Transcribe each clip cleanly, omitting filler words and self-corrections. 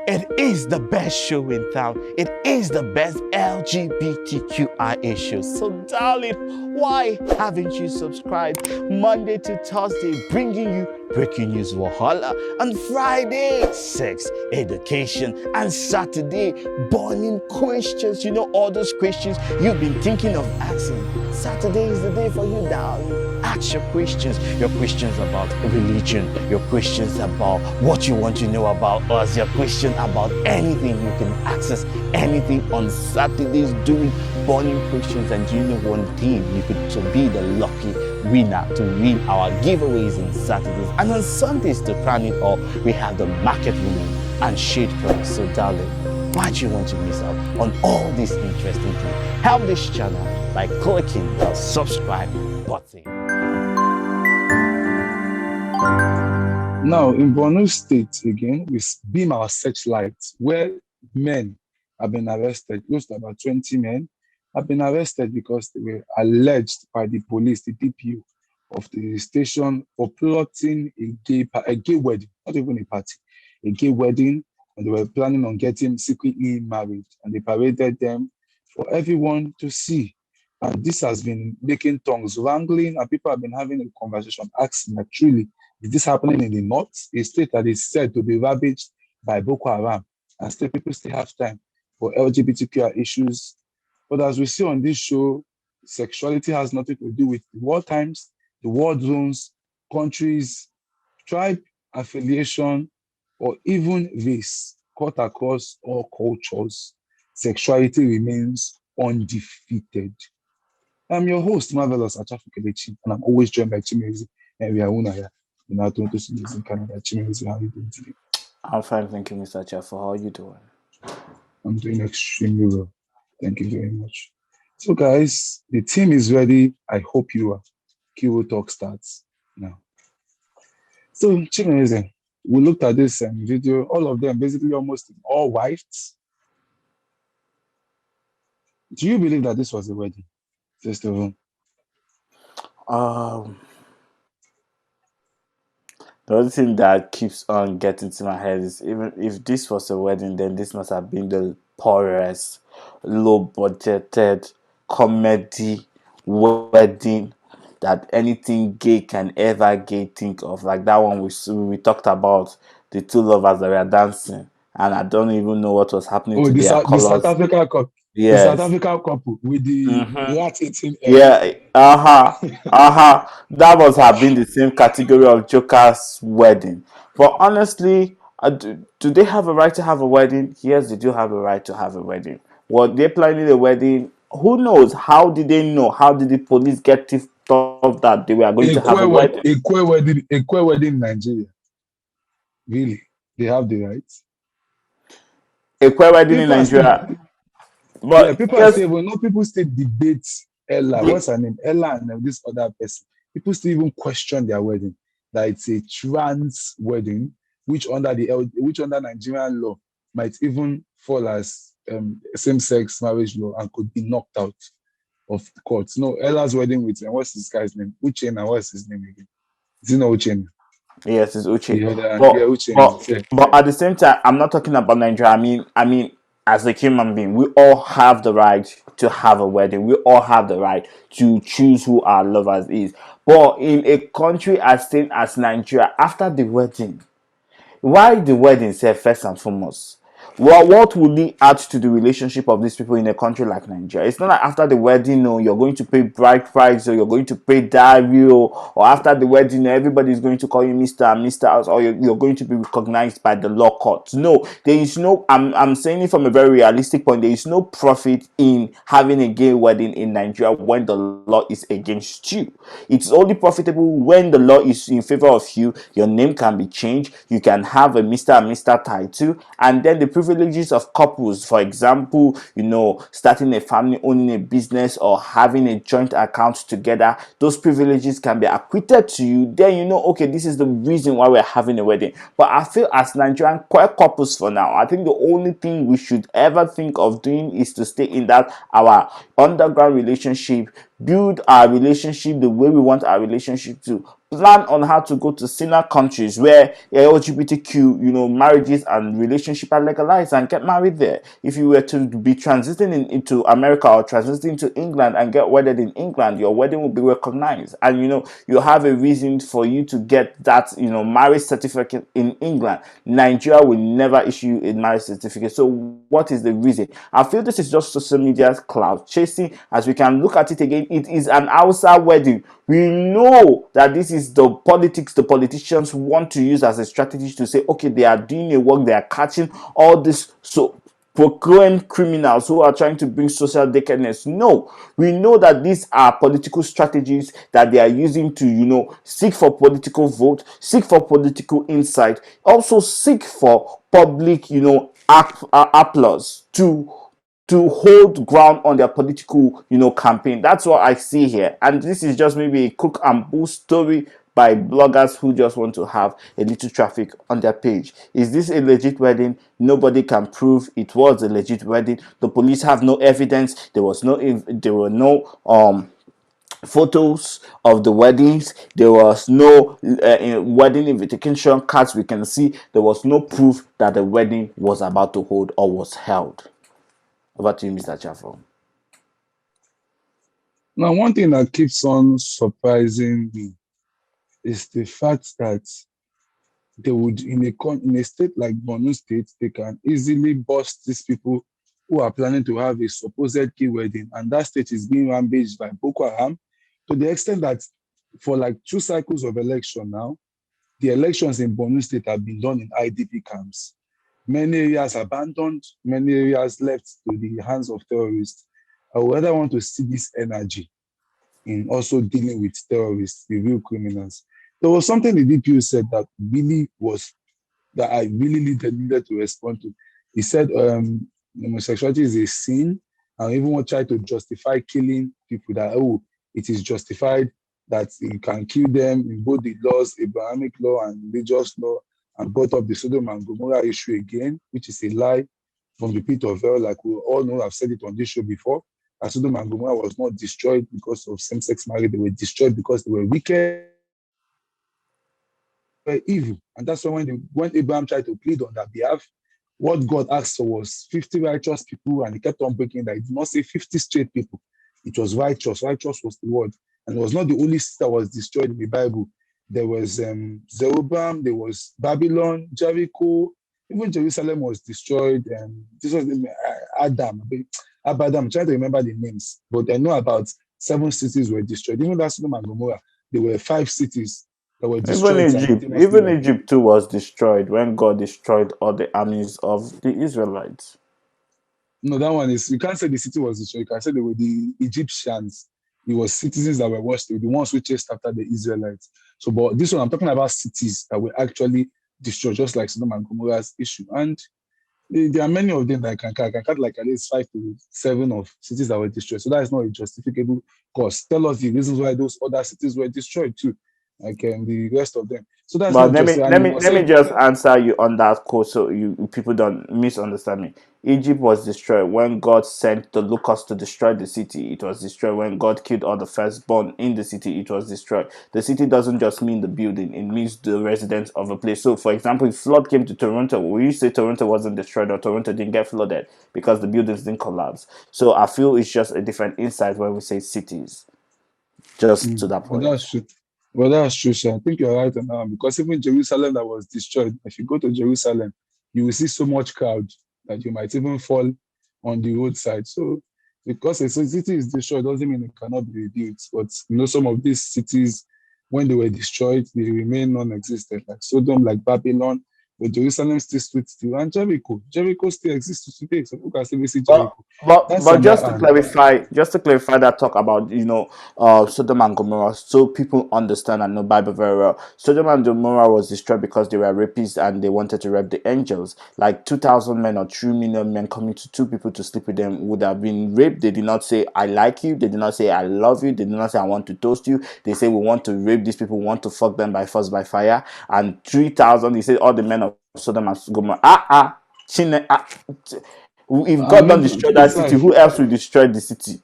It is the best show in town. It is the best LGBTQI issue. So darling, why haven't you subscribed? Monday to Thursday, bringing you breaking news Wahala. On Friday, sex, education. And Saturday, burning questions. You know, all those questions you've been thinking of asking. Saturday is the day for you, darling. Ask your questions about religion, your questions about what you want to know about us, your question about anything. You can access anything on Saturdays doing burning questions. And you know one thing, you could to be the lucky winner to win our giveaways on Saturdays. And on Sundays, to crown it all, we have the market woman and shade girl. So darling, why do you want to miss out on all these interesting things? Help this channel by clicking the subscribe button. Now, in Borno State, again, we beam our searchlights where men have been arrested. Close to about 20 men have been arrested because they were alleged by the police, the DPU of the station, for plotting a gay wedding, not even a party, a gay wedding, and they were planning on getting secretly married. And they paraded them for everyone to see. And this has been making tongues wrangling, and people have been having a conversation, asking that truly, is this happening in the north? A state that is said to be ravaged by Boko Haram, and still people still have time for LGBTQI issues. But as we see on this show, sexuality has nothing to do with the war times, the war zones, countries, tribe, affiliation, or even race. Cut across all cultures, sexuality remains undefeated. I'm your host, Marvelous Achafukelechi, and I'm always joined by Chimezi and we are here. In our Toronto studios in Canada. Chimezi, how are you doing today? I'm fine, thank you, Mr. Chaffo. How are you doing? I'm doing extremely well. Thank you very much. So, guys, the team is ready. I hope you are. Kiro Talk starts now. So, Chimezi, we looked at this video. All of them basically almost all white. Do you believe that this was a wedding? First of all. The only thing that keeps on getting to my head is, even if this was a wedding, then this must have been the poorest, low-budgeted comedy wedding that anything gay can ever think of. Like that one we talked about, the two lovers that were dancing, and I don't even know what was happening to their colors. The South African couple. Yes. The South African couple with the rat eating egg. Yeah, that must have been the same category of Joker's wedding. But honestly, do they have a right to have a wedding? Yes, they do have a right to have a wedding. Were they planning a wedding? Who knows? How did they know? How did the police get tipped off that they were going to have a wedding? A queer wedding in Nigeria. Really? They have the right? A queer wedding in Nigeria. But yeah, people say, well, no, people still debate Ella. What's her name? Ella and this other person. People still even question their wedding. That it's a trans wedding, which under Nigerian law might even fall as same-sex marriage law and could be knocked out of the courts. No, Ella's wedding with what's this guy's name? Uchenna, what's his name again? Is it not Uchenna? Yes, it's Uche. Uchenna. But at the same time, I'm not talking about Nigeria. I mean, as a human being, we all have the right to have a wedding. We all have the right to choose who our lovers is. But in a country as thin as Nigeria, after the wedding, why the wedding, say, first and foremost? Well, what will it add to the relationship of these people in a country like Nigeria? It's not like after the wedding, no, you're going to pay bride price, or you're going to pay dowry, or after the wedding, everybody's going to call you Mr. and Mr. or you're going to be recognized by the law courts. No, there is no, I'm saying it from a very realistic point, there is no profit in having a gay wedding in Nigeria when the law is against you. It's only profitable when the law is in favor of you. Your name can be changed, you can have a Mr. and Mr. title, and then the privileges of couples, for example, starting a family, owning a business, or having a joint account together, those privileges can be acquitted to you. Then okay, this is the reason why we're having a wedding. But I feel as Nigerian queer couples for now, I think the only thing we should ever think of doing is to stay in that our underground relationship, build our relationship the way we want our relationship to, plan on how to go to similar countries where LGBTQ, marriages and relationship are legalized and get married there. If you were to be transiting into America or transiting to England and get wedded in England, your wedding will be recognized, and you have a reason for you to get that marriage certificate in England. Nigeria will never issue a marriage certificate. So what is the reason? I feel this is just social media cloud chasing. As we can look at it again, it is an Hausa wedding. We know that this is the politics the politicians want to use as a strategy to say, okay, they are doing a work, they are catching all this so proclaimed criminals who are trying to bring social decadence. No, we know that these are political strategies that they are using to, seek for political vote, seek for political insight, also seek for public, applause to hold ground on their political, campaign. That's what I see here. And this is just maybe a cook and bull story by bloggers who just want to have a little traffic on their page. Is this a legit wedding? Nobody can prove it was a legit wedding. The police have no evidence. There were no photos of the weddings. There was no wedding invitation cards we can see. There was no proof that the wedding was about to hold or was held. Over to you, Mr. Chaffo. Now, one thing that keeps on surprising me is the fact that they would, in a state like Borno State, they can easily bust these people who are planning to have a supposed key wedding, and that state is being ravaged by Boko Haram to the extent that for like 2 cycles of election now, the elections in Borno State have been done in IDP camps. Many areas abandoned, many areas left to the hands of terrorists. I would rather want to see this energy in also dealing with terrorists, the real criminals. There was something the DPO said that I really needed to respond to. He said homosexuality is a sin, and even try to justify killing people, that it is justified that you can kill them in both the laws, Abrahamic law and religious law, and brought up the Sodom and Gomorrah issue again, which is a lie from the pit of hell. Like we all know, I've said it on this show before. Sodom and Gomorrah was not destroyed because of same-sex marriage. They were destroyed because they were wicked, were evil. And that's why when Abraham tried to plead on their behalf, what God asked for was 50 righteous people, and he kept on breaking that. He did not say 50 straight people. It was righteous. Righteous was the word. And it was not the only city that was destroyed in the Bible. There was Zerubbabel, there was Babylon, Jericho, even Jerusalem was destroyed. And this was Adam. I'm trying to remember the names, but I know about 7 cities were destroyed. Even that Sodom and Gomorrah, there were 5 cities that were destroyed simultaneously. Even Egypt too was destroyed when God destroyed all the armies of the Israelites. No, that one is, you can't say the city was destroyed. You can say they were the Egyptians. It was citizens that were washed away, the ones who chased after the Israelites. So, but this one, I'm talking about cities that were actually destroyed, just like Sodom and Gomorrah's issue. And there are many of them that I can count. I can count like at least 5 to 7 of cities that were destroyed. So that is not a justificable cause. Tell us the reasons why those other cities were destroyed too, like the rest of them. So that's But not let just me and let you me must let me say, just answer you on that quote so you people don't misunderstand me. Egypt was destroyed when God sent the locusts to destroy the city. It was destroyed when God killed all the firstborn in the city. It was destroyed. The city doesn't just mean the building; it means the residents of a place. So, for example, if flood came to Toronto, will you say Toronto wasn't destroyed or Toronto didn't get flooded because the buildings didn't collapse? So, I feel it's just a different insight when we say cities. Just to that but point. that's true. Well, that's true, sir. I think you're right on that, because even Jerusalem that was destroyed, if you go to Jerusalem, you will see so much crowd that you might even fall on the roadside. So, because a city is destroyed doesn't mean it cannot be rebuilt. But some of these cities, when they were destroyed, they remain non-existent, like Sodom, like Babylon, but Jerusalem still stood still, and Jericho. Jericho still exists today. So people can still visit But Jericho. but That's but on that hand. just to clarify that talk about Sodom and Gomorrah, so people understand and know Bible very well. Sodom and Gomorrah was destroyed because they were rapists and they wanted to rape the angels. Like 2,000 men or 3 million men coming to 2 people to sleep with them would have been raped. They did not say I like you. They did not say I love you. They did not say I want to toast you. They say we want to rape these people. We want to fuck them by force by fire. And 3,000. He said all the men of Sodom and Gomorrah. Chine, if I God don't mean, destroy that city, besides, who else will destroy the city?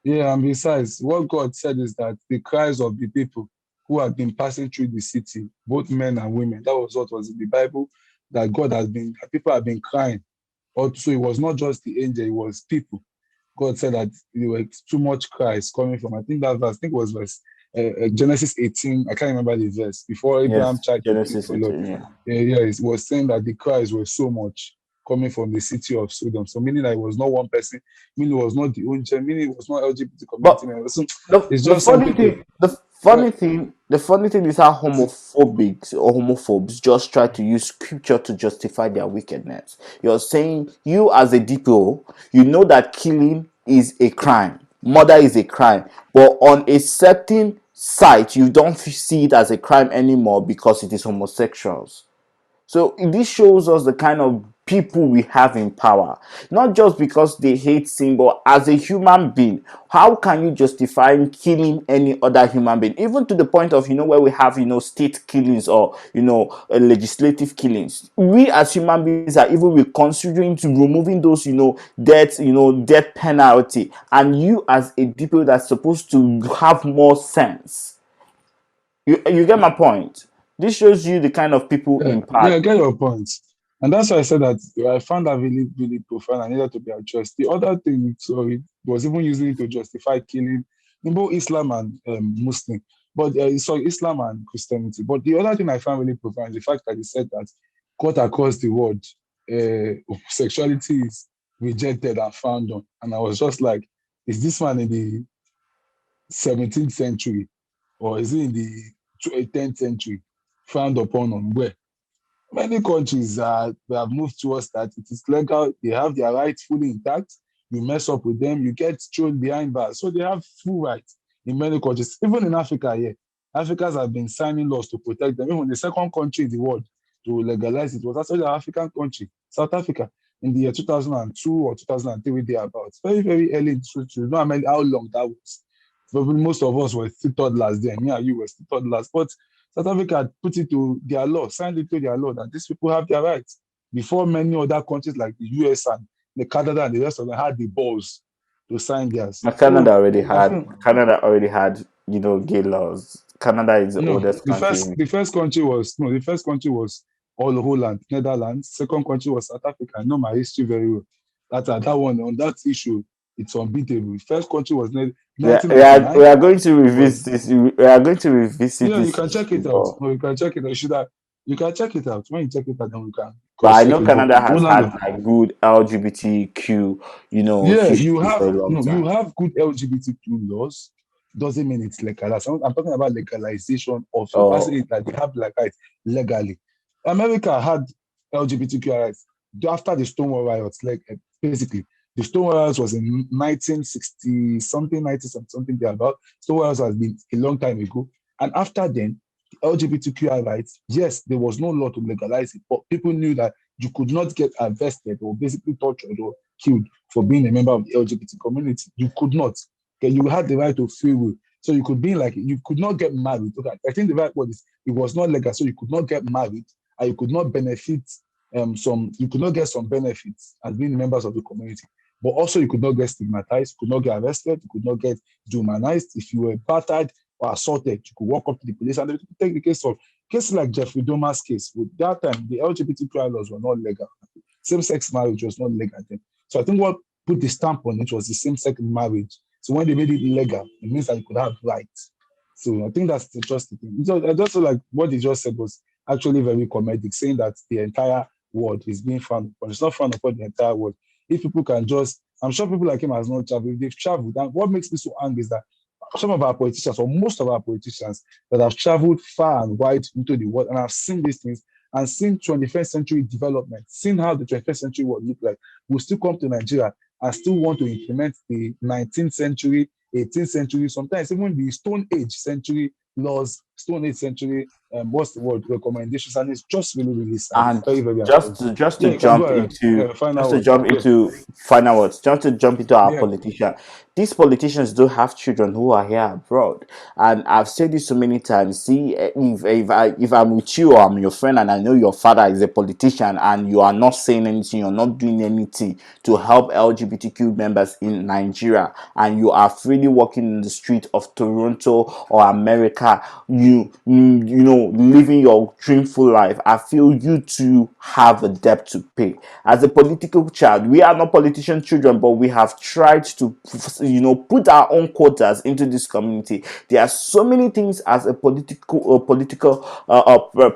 Yeah, and besides, what God said is that the cries of the people who had been passing through the city, both men and women, that was what was in the Bible, that that people have been crying. Also, it was not just the angel, it was people. God said that there were too much cries coming from, I think that verse, I think it was verse Genesis 18, I can't remember the verse, before Abraham Yes, tried to plead Genesis for Lord. 18, yeah. Yeah, yeah, it was saying that the cries were so much coming from the city of Sodom. So meaning that it was not one person, meaning it was not the own church, meaning it was not LGBT community But members. So the it's the just some funny people. thing the Well, funny thing is how homophobics or homophobes just try to use scripture to justify their wickedness. You're saying you as a DPO, you know that killing is a crime, murder is a crime, but on a certain site you don't see it as a crime anymore because it is homosexuals. So this shows us the kind of people we have in power. Not just because they hate sin, but as a human being, how can you justify killing any other human being? Even to the point of, where we have, state killings or, legislative killings. We as human beings are even reconsidering to removing those, death penalty. And you as a people that's supposed to have more sense. You get my point? This shows you the kind of people yeah, in yeah, I power. get your point. And that's why I said that I found that really, really profound and needed to be addressed. The other thing, so it was even using it to justify killing in both Islam and Muslim, but sorry, Islam and Christianity. But the other thing I found really profound is the fact that he said that cut across the world, homosexuality is rejected and frowned on. And I was just like, is this man in the 17th century or is he in the 10th century? Frowned upon on where? Many countries have moved towards that. It is legal. They have their rights fully intact. You mess up with them, you get thrown behind bars. So they have full rights in many countries. Even in Africa, yeah. Africans have been signing laws to protect them. Even the second country in the world to legalize it was actually an African country, South Africa, in the year 2002 or 2003, thereabouts. Very, very early in the history. You know how long that was. Probably most of us were still third last then. Me and you were still third last. But South Africa had put it to their law, signed it to their law that these people have their rights. Before many other countries like the US and the Canada and the rest of them had the balls to sign theirs. But So I think Canada already had, gay laws. Canada is the no, oldest country. the first country was all Holland, Netherlands. Second country was South Africa. I know my history very well. That one on that issue, it's unbeatable. First country was We 1999 are going to was revisit this. We are going to revisit yeah, you this can check issue, it out. No, you can check it out. You can check it out. When you check it out, then we can but I cross check know it. But Canada has Poland, had like good LGBTQ, yeah, history for a long you time. have good LGBTQ laws. Doesn't mean it's legalized. I'm talking about legalization of so passing Oh, it like they have like rights legally. America had LGBTQ rights after the Stonewall riots. Like basically, the Stonewall riots was in 1960 something, 90 something thereabout. Stonewall riots has been a long time ago, and after then, the LGBTQI rights. Yes, there was no law to legalize it, but people knew that you could not get arrested or basically tortured or killed for being a member of the LGBT community. You could not. Okay, you had the right to free will. So you could be like you could not get married. Okay, I think the right word is it was not legal, so you could not get married and you could not benefit some you could not get some benefits as being members of the community. But also you could not get stigmatized, you could not get arrested, you could not get dehumanized. If you were battered or assaulted, you could walk up to the police and they could take the case of cases like Jeffrey Dahmer's case. With that time, the LGBTQI laws were not legal. Same-sex marriage was not legal then. So I think what put the stamp on it was the same-sex marriage. So when they made it illegal, it means that you could have rights. So I think that's just the thing. So I just feel like what he just said was actually very comedic, saying that the entire world is being frowned upon. It's not frowned upon the entire world. If people can just, I'm sure people like him has not traveled. If they've traveled, and what makes me so angry is that some of our politicians, or most of our politicians, that have traveled far and wide into the world and have seen these things and seen 21st century development, seen how the 21st century world look like, will still come to Nigeria and still want to implement the 19th century, 18th century, sometimes even the Stone Age century laws Stone 8th century, what's the word, recommendations, and it's just really, really sad. And Very, very just affecting. to just to Yeah, you can go jump ahead. into Yeah, final just to word. jump Yeah, into final words, just to jump into our yeah, politician. These politicians do have children who are here abroad, and I've said this so many times. See, if I'm with you or I'm your friend, and I know your father is a politician, and you are not saying anything, you're not doing anything to help LGBTQ members in Nigeria, and you are freely walking in the street of Toronto or America, you know, living your dreamful life. I feel you too have a debt to pay. As a political child, we are not politician children, but we have tried to, you know, put our own quotas into this community. There are so many things as a political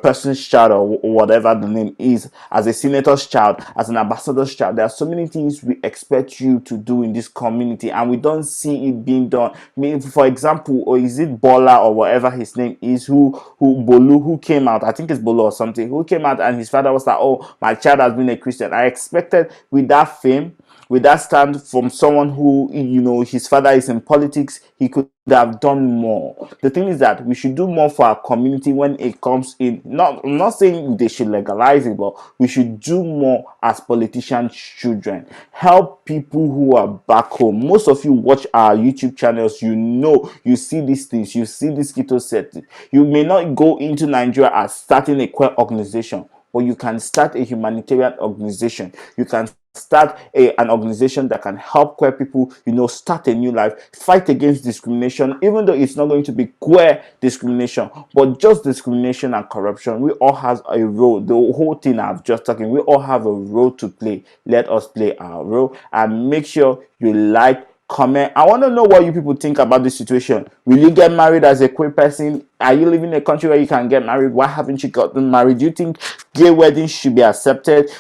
person's child, or whatever the name is, as a senator's child, as an ambassador's child. There are so many things we expect you to do in this community, and we don't see it being done. Maybe, for example, or is it Bola or whatever his name is, who Bolu, who came out, I think it's Bolu or something, who came out and his father was like, oh, my child has been a Christian. I expected with that fame, with that stand from someone who, you know, his father is in politics, he could have done more. The thing is that we should do more for our community when it comes in. Not, I'm not saying they should legalize it, but we should do more as politicians' children. Help people who are back home. Most of you watch our YouTube channels, you know, you see these things, you see this keto setting. You may not go into Nigeria as starting a queer organization, but you can start a humanitarian organization. You can start an organization that can help queer people, you know, start a new life, fight against discrimination, even though it's not going to be queer discrimination, but just discrimination and corruption. We all have a role. The whole thing I've just talking, we all have a role to play. Let us play our role, and make sure you like, comment. I want to know what you people think about this situation. Will you get married as a queer person? Are you living in a country where you can get married? Why haven't you gotten married? Do you think gay weddings should be accepted?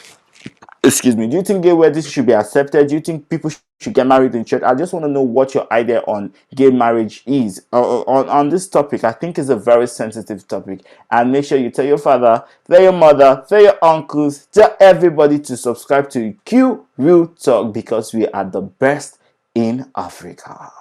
Excuse me. Do you think gay weddings should be accepted? Do you think people should get married in church? I just want to know what your idea on gay marriage is. On this topic, I think it's a very sensitive topic. And make sure you tell your father, tell your mother, tell your uncles, tell everybody to subscribe to Q Real Talk, because we are the best in Africa.